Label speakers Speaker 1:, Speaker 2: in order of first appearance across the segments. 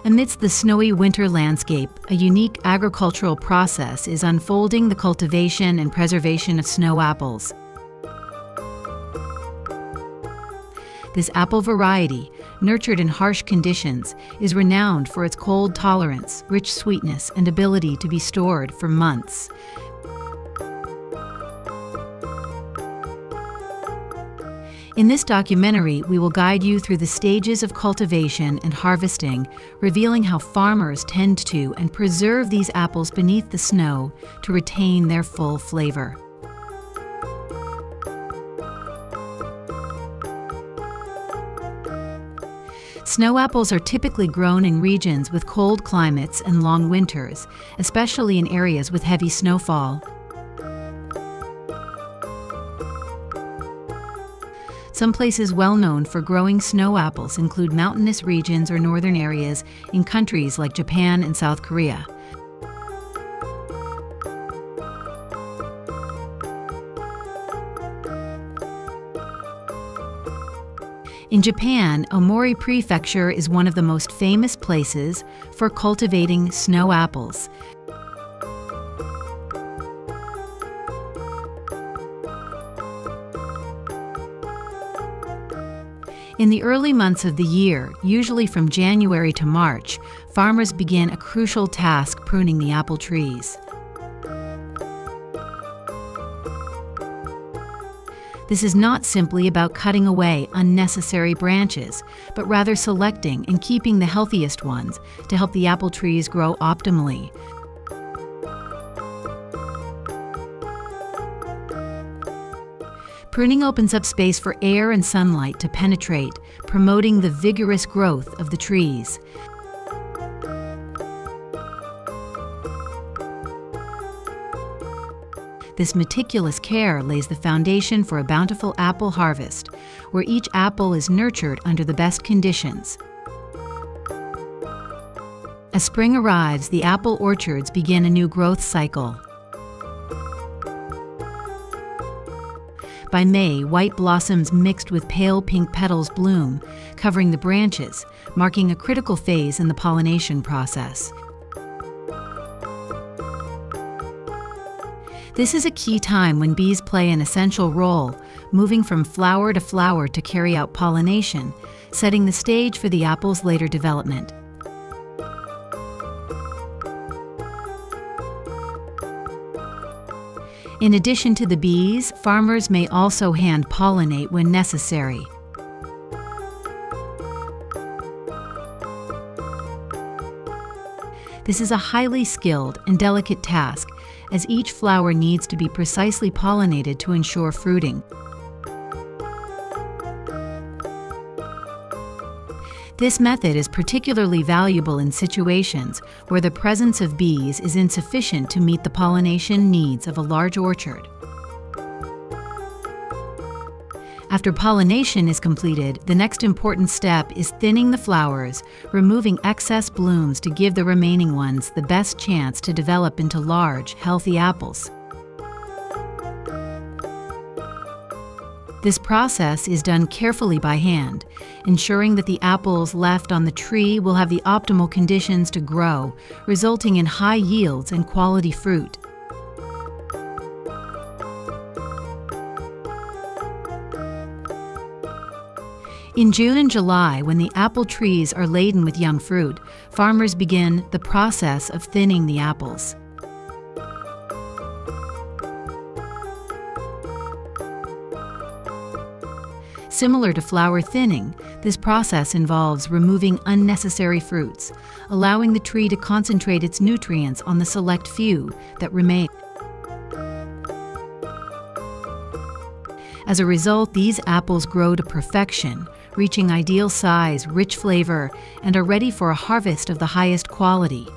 Speaker 1: Amidst the snowy winter landscape, a unique agricultural process is unfolding: the cultivation and preservation of snow apples. This apple variety, nurtured in harsh conditions, is renowned for its cold tolerance, rich sweetness, and ability to be stored for months. In this documentary, we will guide you through the stages of cultivation and harvesting, revealing how farmers tend to and preserve these apples beneath the snow to retain their full flavor. Snow apples are typically grown in regions with cold climates and long winters, especially in areas with heavy snowfall. Some places well known for growing snow apples include mountainous regions or northern areas in countries like Japan and South Korea. In Japan, Omori Prefecture is one of the most famous places for cultivating snow apples. In the early months of the year, usually from January to March, farmers begin a crucial task: pruning the apple trees. This is not simply about cutting away unnecessary branches, but rather selecting and keeping the healthiest ones to help the apple trees grow optimally. Pruning opens up space for air and sunlight to penetrate, promoting the vigorous growth of the trees. This meticulous care lays the foundation for a bountiful apple harvest, where each apple is nurtured under the best conditions. As spring arrives, the apple orchards begin a new growth cycle. By May, white blossoms mixed with pale pink petals bloom, covering the branches, marking a critical phase in the pollination process. This is a key time when bees play an essential role, moving from flower to flower to carry out pollination, setting the stage for the apple's later development. In addition to the bees, farmers may also hand pollinate when necessary. This is a highly skilled and delicate task, as each flower needs to be precisely pollinated to ensure fruiting. This method is particularly valuable in situations where the presence of bees is insufficient to meet the pollination needs of a large orchard. After pollination is completed, the next important step is thinning the flowers, removing excess blooms to give the remaining ones the best chance to develop into large, healthy apples. This process is done carefully by hand, ensuring that the apples left on the tree will have the optimal conditions to grow, resulting in high yields and quality fruit. In June and July, when the apple trees are laden with young fruit, farmers begin the process of thinning the apples. Similar to flower thinning, this process involves removing unnecessary fruits, allowing the tree to concentrate its nutrients on the select few that remain. As a result, these apples grow to perfection, reaching ideal size, rich flavor, and are ready for a harvest of the highest quality.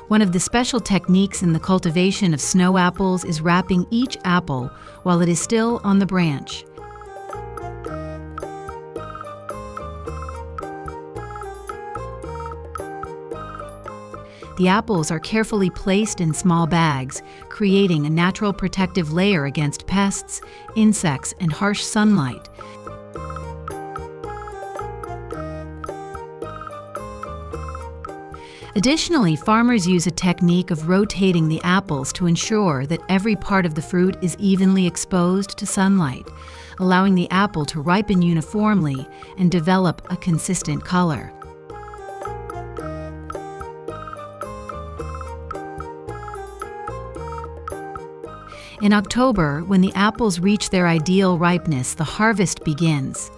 Speaker 1: One of the special techniques in the cultivation of snow apples is wrapping each apple while it is still on the branch. The apples are carefully placed in small bags, creating a natural protective layer against pests, insects, and harsh sunlight. Additionally, farmers use a technique of rotating the apples to ensure that every part of the fruit is evenly exposed to sunlight, allowing the apple to ripen uniformly and develop a consistent color. In October, when the apples reach their ideal ripeness, the harvest begins.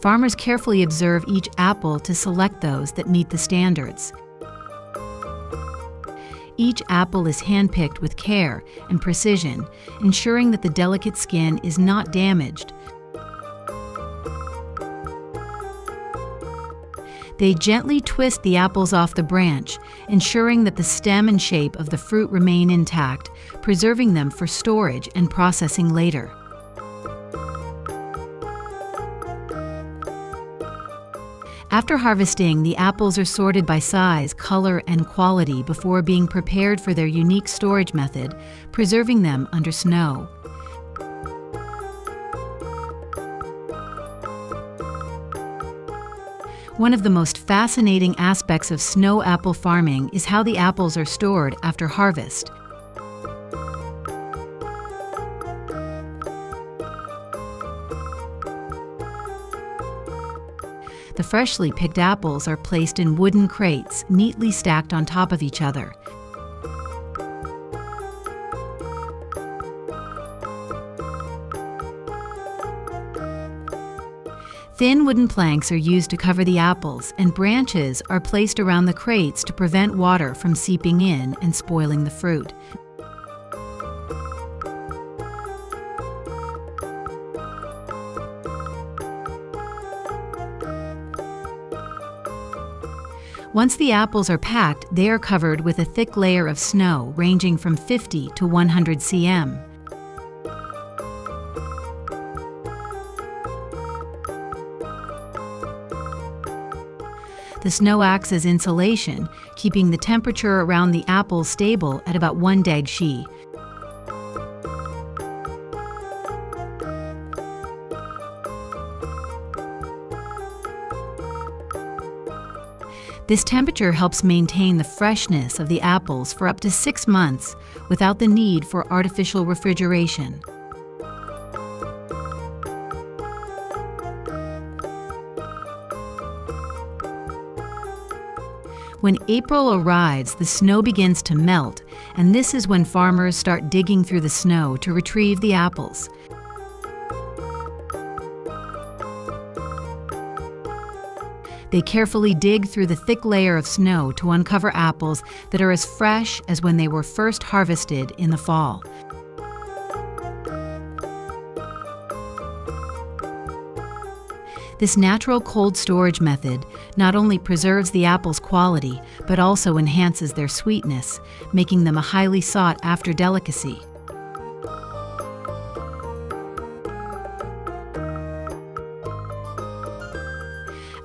Speaker 1: Farmers carefully observe each apple to select those that meet the standards. Each apple is handpicked with care and precision, ensuring that the delicate skin is not damaged. They gently twist the apples off the branch, ensuring that the stem and shape of the fruit remain intact, preserving them for storage and processing later. After harvesting, the apples are sorted by size, color, and quality before being prepared for their unique storage method, preserving them under snow. One of the most fascinating aspects of snow apple farming is how the apples are stored after harvest. The freshly picked apples are placed in wooden crates, neatly stacked on top of each other. Thin wooden planks are used to cover the apples, and branches are placed around the crates to prevent water from seeping in and spoiling the fruit. Once the apples are packed, they are covered with a thick layer of snow ranging from 50 to 100 cm. The snow acts as insulation, keeping the temperature around the apples stable at about 1 °C. This temperature helps maintain the freshness of the apples for up to 6 months without the need for artificial refrigeration. When April arrives, the snow begins to melt, and this is when farmers start digging through the snow to retrieve the apples. They carefully dig through the thick layer of snow to uncover apples that are as fresh as when they were first harvested in the fall. This natural cold storage method not only preserves the apple's quality, but also enhances their sweetness, making them a highly sought-after delicacy.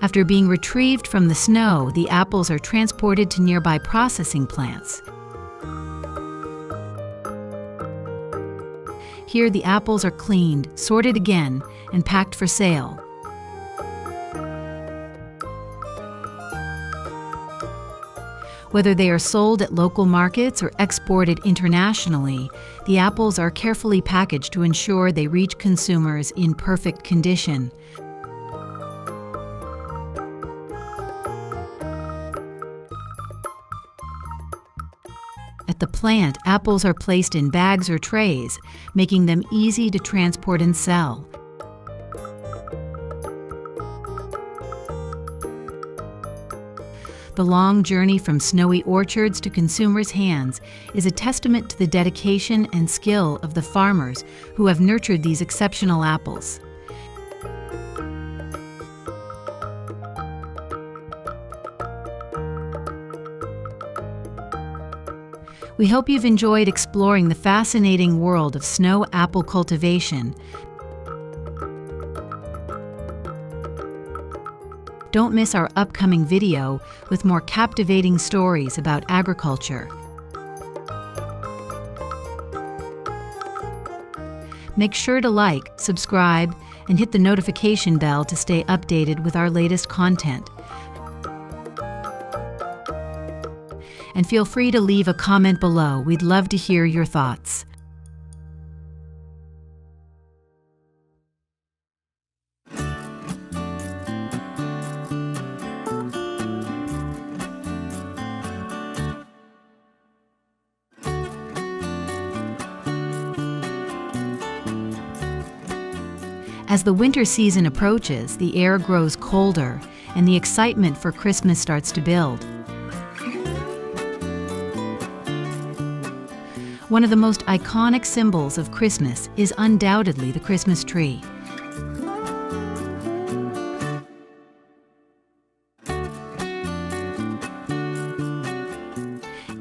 Speaker 1: After being retrieved from the snow, the apples are transported to nearby processing plants. Here, the apples are cleaned, sorted again, and packed for sale. Whether they are sold at local markets or exported internationally, the apples are carefully packaged to ensure they reach consumers in perfect condition. At the plant, apples are placed in bags or trays, making them easy to transport and sell. The long journey from snowy orchards to consumers' hands is a testament to the dedication and skill of the farmers who have nurtured these exceptional apples. We hope you've enjoyed exploring the fascinating world of snow apple cultivation. Don't miss our upcoming video with more captivating stories about agriculture. Make sure to like, subscribe, and hit the notification bell to stay updated with our latest content. And feel free to leave a comment below. We'd love to hear your thoughts. As the winter season approaches, the air grows colder and the excitement for Christmas starts to build. One of the most iconic symbols of Christmas is undoubtedly the Christmas tree.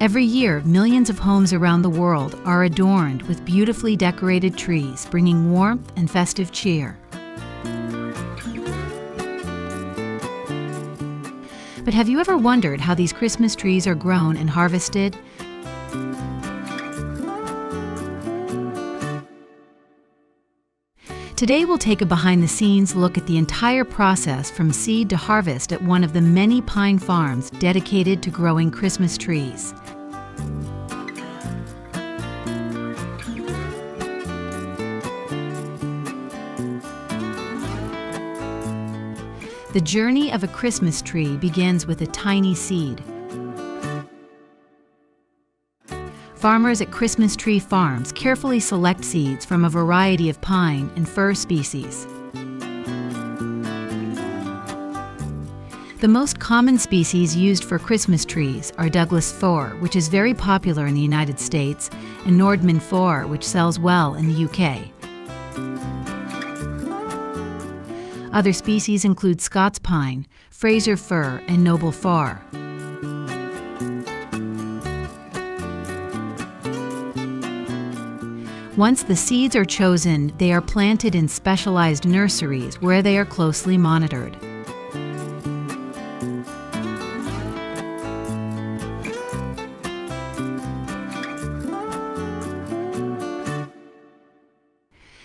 Speaker 1: Every year, millions of homes around the world are adorned with beautifully decorated trees, bringing warmth and festive cheer. But have you ever wondered how these Christmas trees are grown and harvested? Today we'll take a behind-the-scenes look at the entire process from seed to harvest at one of the many pine farms dedicated to growing Christmas trees. The journey of a Christmas tree begins with a tiny seed. Farmers at Christmas tree farms carefully select seeds from a variety of pine and fir species. The most common species used for Christmas trees are Douglas fir, which is very popular in the United States, and Nordman fir, which sells well in the UK. Other species include Scots pine, Fraser fir, and noble fir. Once the seeds are chosen, they are planted in specialized nurseries where they are closely monitored.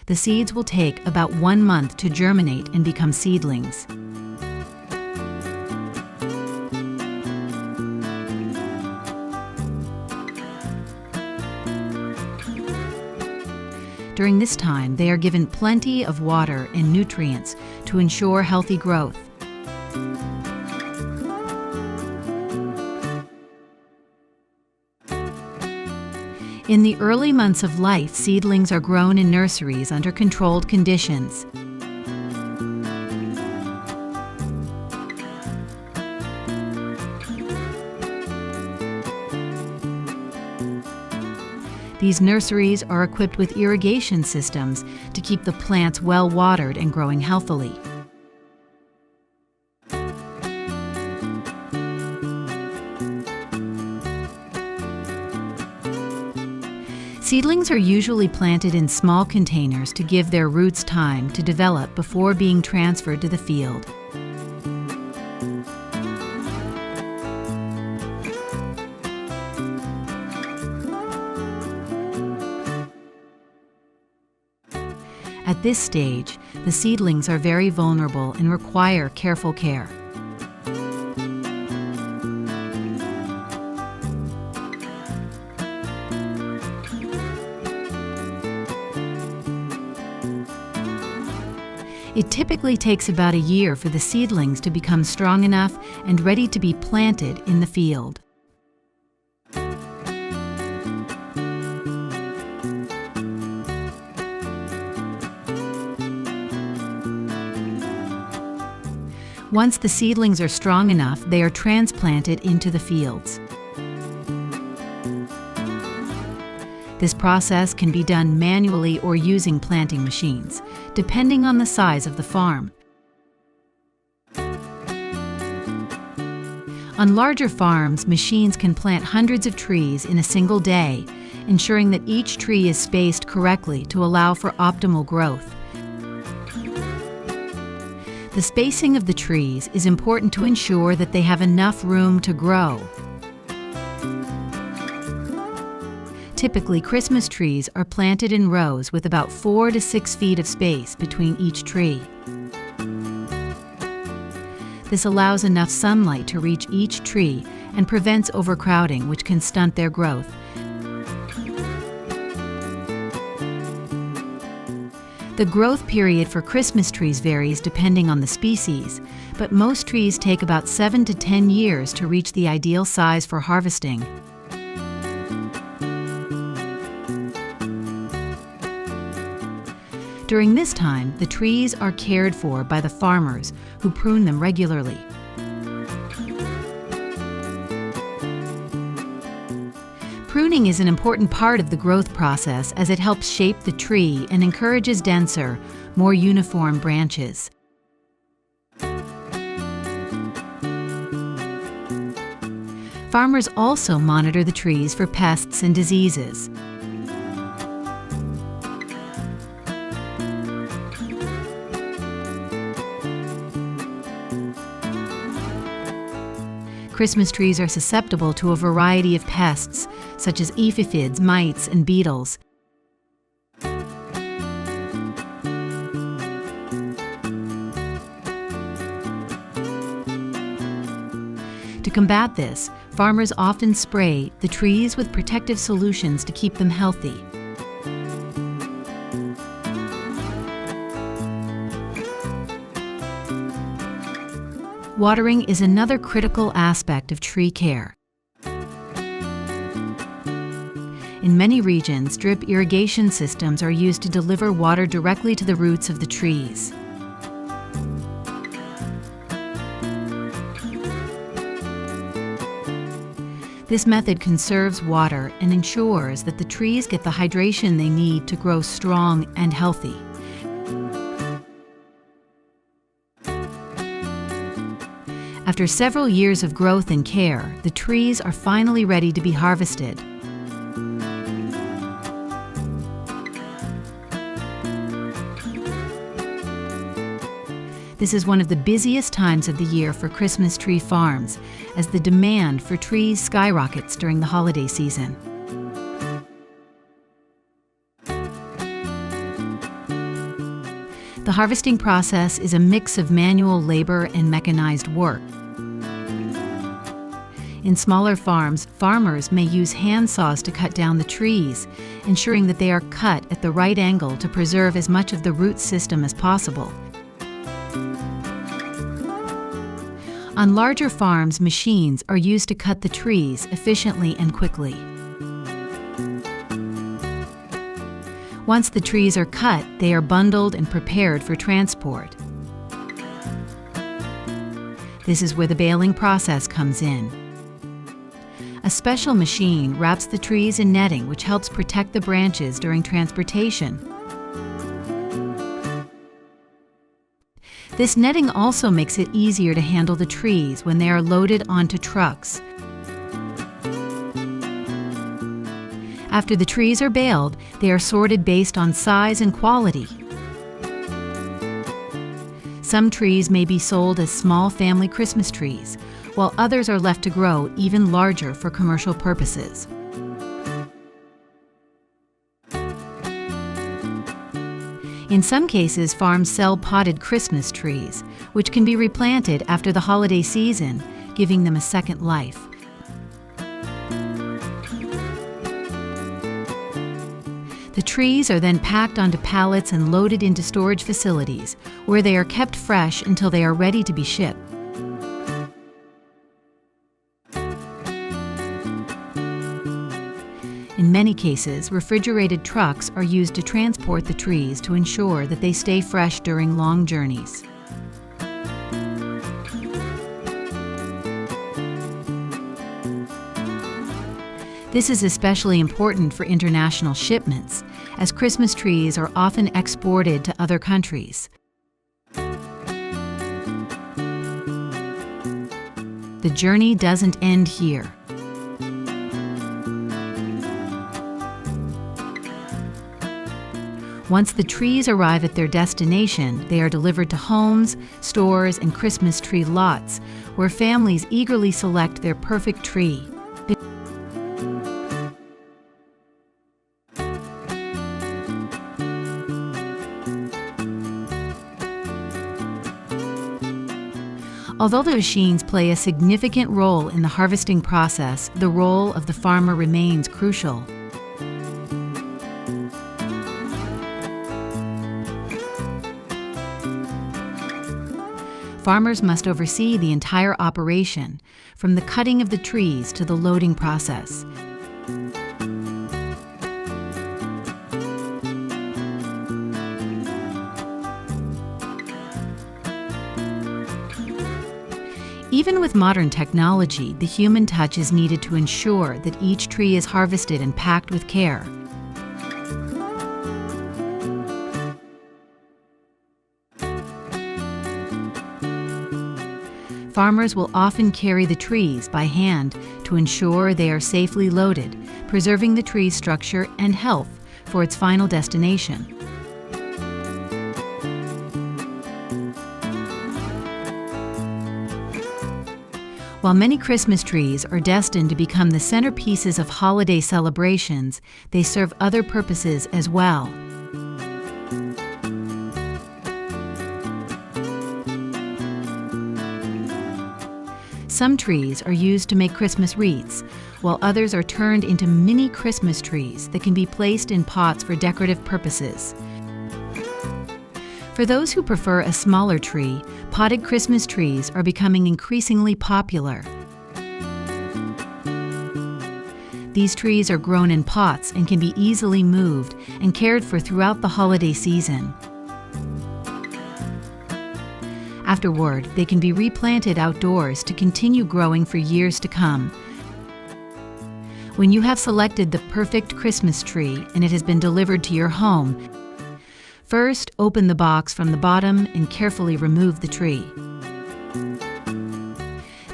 Speaker 1: The seeds will take about 1 month to germinate and become seedlings. During this time, they are given plenty of water and nutrients to ensure healthy growth. In the early months of life, seedlings are grown in nurseries under controlled conditions. These nurseries are equipped with irrigation systems to keep the plants well watered and growing healthily. Seedlings are usually planted in small containers to give their roots time to develop before being transferred to the field. At this stage, the seedlings are very vulnerable and require careful care. It typically takes about a year for the seedlings to become strong enough and ready to be planted in the field. Once the seedlings are strong enough, they are transplanted into the fields. This process can be done manually or using planting machines, depending on the size of the farm. On larger farms, machines can plant hundreds of trees in a single day, ensuring that each tree is spaced correctly to allow for optimal growth. The spacing of the trees is important to ensure that they have enough room to grow. Typically, Christmas trees are planted in rows with about 4 to 6 feet of space between each tree. This allows enough sunlight to reach each tree and prevents overcrowding, which can stunt their growth. The growth period for Christmas trees varies depending on the species, but most trees take about 7 to 10 years to reach the ideal size for harvesting. During this time, the trees are cared for by the farmers, who prune them regularly. Pruning is an important part of the growth process as it helps shape the tree and encourages denser, more uniform branches. Farmers also monitor the trees for pests and diseases. Christmas trees are susceptible to a variety of pests, such as aphids, mites, and beetles. To combat this, farmers often spray the trees with protective solutions to keep them healthy. Watering is another critical aspect of tree care. In many regions, drip irrigation systems are used to deliver water directly to the roots of the trees. This method conserves water and ensures that the trees get the hydration they need to grow strong and healthy. After several years of growth and care, the trees are finally ready to be harvested. This is one of the busiest times of the year for Christmas tree farms, as the demand for trees skyrockets during the holiday season. The harvesting process is a mix of manual labor and mechanized work. In smaller farms, farmers may use hand saws to cut down the trees, ensuring that they are cut at the right angle to preserve as much of the root system as possible. On larger farms, machines are used to cut the trees efficiently and quickly. Once the trees are cut, they are bundled and prepared for transport. This is where the baling process comes in. A special machine wraps the trees in netting, which helps protect the branches during transportation. This netting also makes it easier to handle the trees when they are loaded onto trucks. After the trees are baled, they are sorted based on size and quality. Some trees may be sold as small family Christmas trees, while others are left to grow even larger for commercial purposes. In some cases, farms sell potted Christmas trees, which can be replanted after the holiday season, giving them a second life. The trees are then packed onto pallets and loaded into storage facilities, where they are kept fresh until they are ready to be shipped. In many cases, refrigerated trucks are used to transport the trees to ensure that they stay fresh during long journeys. This is especially important for international shipments, as Christmas trees are often exported to other countries. The journey doesn't end here. Once the trees arrive at their destination, they are delivered to homes, stores, and Christmas tree lots, where families eagerly select their perfect tree. Although the machines play a significant role in the harvesting process, the role of the farmer remains crucial. Farmers must oversee the entire operation, from the cutting of the trees to the loading process. Even with modern technology, the human touch is needed to ensure that each tree is harvested and packed with care. Farmers will often carry the trees by hand to ensure they are safely loaded, preserving the tree's structure and health for its final destination. While many Christmas trees are destined to become the centerpieces of holiday celebrations, they serve other purposes as well. Some trees are used to make Christmas wreaths, while others are turned into mini Christmas trees that can be placed in pots for decorative purposes. For those who prefer a smaller tree, potted Christmas trees are becoming increasingly popular. These trees are grown in pots and can be easily moved and cared for throughout the holiday season. Afterward, they can be replanted outdoors to continue growing for years to come. When you have selected the perfect Christmas tree and it has been delivered to your home, first open the box from the bottom and carefully remove the tree.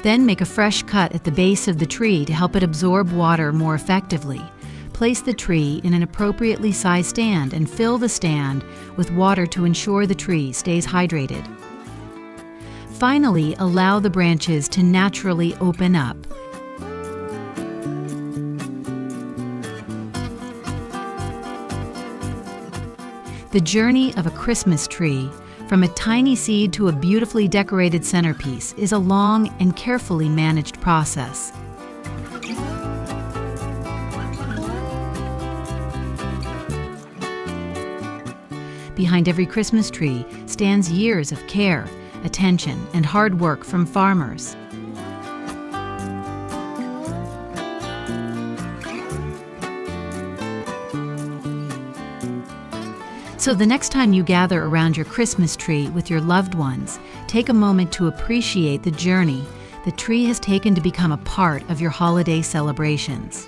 Speaker 1: Then make a fresh cut at the base of the tree to help it absorb water more effectively. Place the tree in an appropriately sized stand and fill the stand with water to ensure the tree stays hydrated. Finally, allow the branches to naturally open up. The journey of a Christmas tree, from a tiny seed to a beautifully decorated centerpiece, is a long and carefully managed process. Behind every Christmas tree stands years of care, attention, and hard work from farmers. So the next time you gather around your Christmas tree with your loved ones, take a moment to appreciate the journey the tree has taken to become a part of your holiday celebrations.